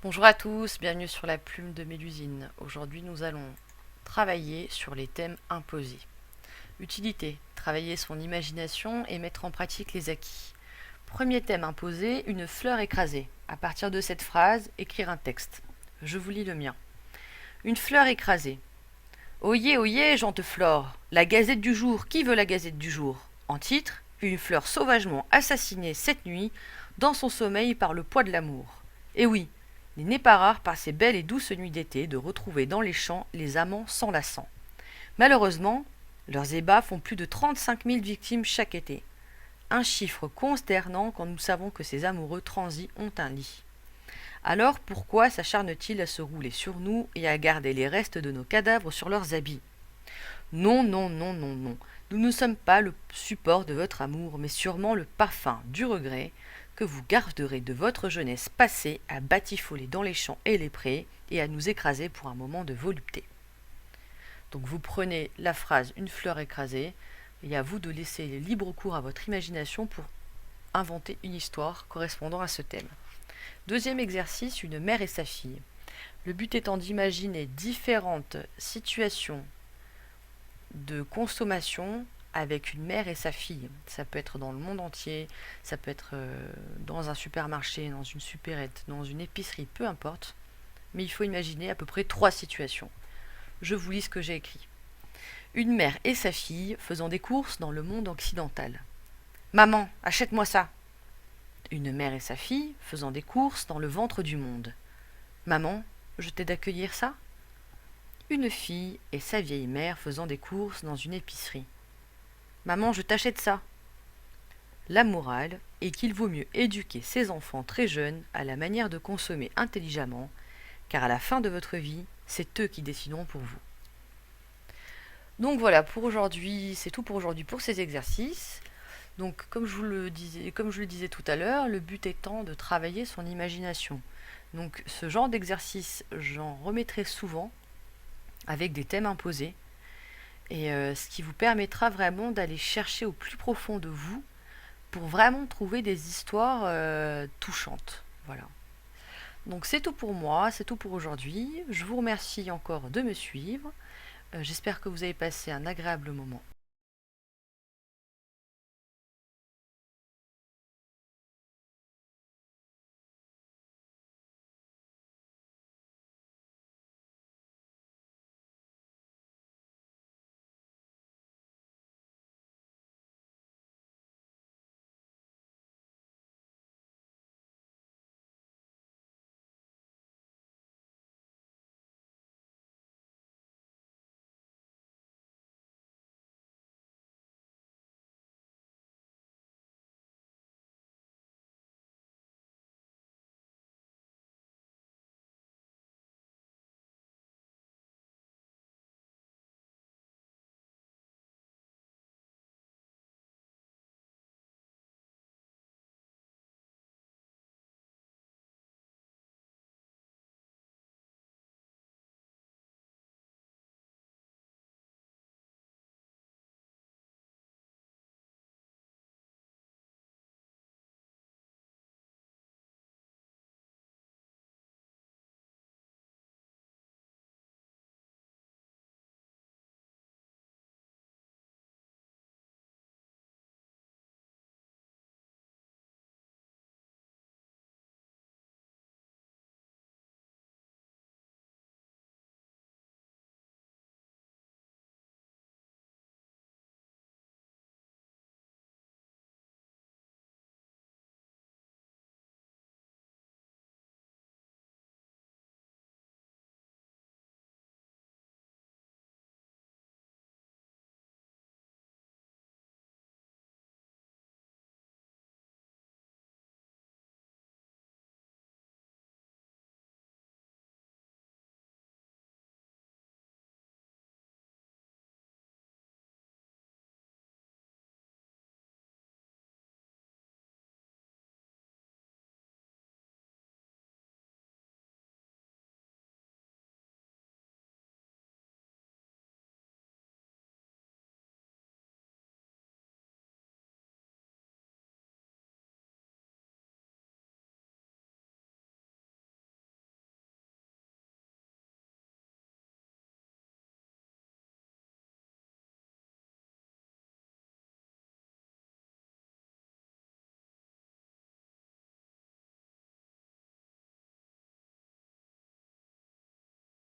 Bonjour à tous, bienvenue sur la plume de Mélusine. Aujourd'hui, nous allons travailler sur les thèmes imposés. Utilité, travailler son imagination et mettre en pratique les acquis. Premier thème imposé, une fleur écrasée. À partir de cette phrase, écrire un texte. Je vous lis le mien. Une fleur écrasée. Oyez, oyez, gente flore. La gazette du jour, qui veut la gazette du jour? En titre, une fleur sauvagement assassinée cette nuit, dans son sommeil par le poids de l'amour. Et oui, il n'est pas rare par ces belles et douces nuits d'été de retrouver dans les champs les amants s'enlaçant. Malheureusement, leurs ébats font plus de 35 000 victimes chaque été. Un chiffre consternant quand nous savons que ces amoureux transis ont un lit. Alors pourquoi s'acharnent-ils à se rouler sur nous et à garder les restes de nos cadavres sur leurs habits? Non, non, non, non, non. Nous ne sommes pas le support de votre amour, mais sûrement le parfum du regret que vous garderez de votre jeunesse passée à batifoler dans les champs et les prés et à nous écraser pour un moment de volupté. Donc vous prenez la phrase une fleur écrasée et à vous de laisser libre cours à votre imagination pour inventer une histoire correspondant à ce thème. Deuxième exercice, une mère et sa fille. Le but étant d'imaginer différentes situations de consommation avec une mère et sa fille. Ça peut être dans le monde entier, ça peut être dans un supermarché, dans une supérette, dans une épicerie, peu importe. Mais il faut imaginer à peu près 3 situations. Je vous lis ce que j'ai écrit. Une mère et sa fille faisant des courses dans le monde occidental. Maman, achète-moi ça. Une mère et sa fille faisant des courses dans le ventre du monde. Maman, je t'aide à cueillir ça? Une fille et sa vieille mère faisant des courses dans une épicerie. Maman, je t'achète ça. La morale est qu'il vaut mieux éduquer ses enfants très jeunes à la manière de consommer intelligemment, car à la fin de votre vie, c'est eux qui décideront pour vous. Donc voilà, pour aujourd'hui, c'est tout pour aujourd'hui pour ces exercices. Donc comme je le disais tout à l'heure, le but étant de travailler son imagination. Donc ce genre d'exercice, j'en remettrai souvent avec des thèmes imposés. Et ce qui vous permettra vraiment d'aller chercher au plus profond de vous pour vraiment trouver des histoires touchantes. Voilà. Donc c'est tout pour moi, c'est tout pour aujourd'hui. Je vous remercie encore de me suivre. J'espère que vous avez passé un agréable moment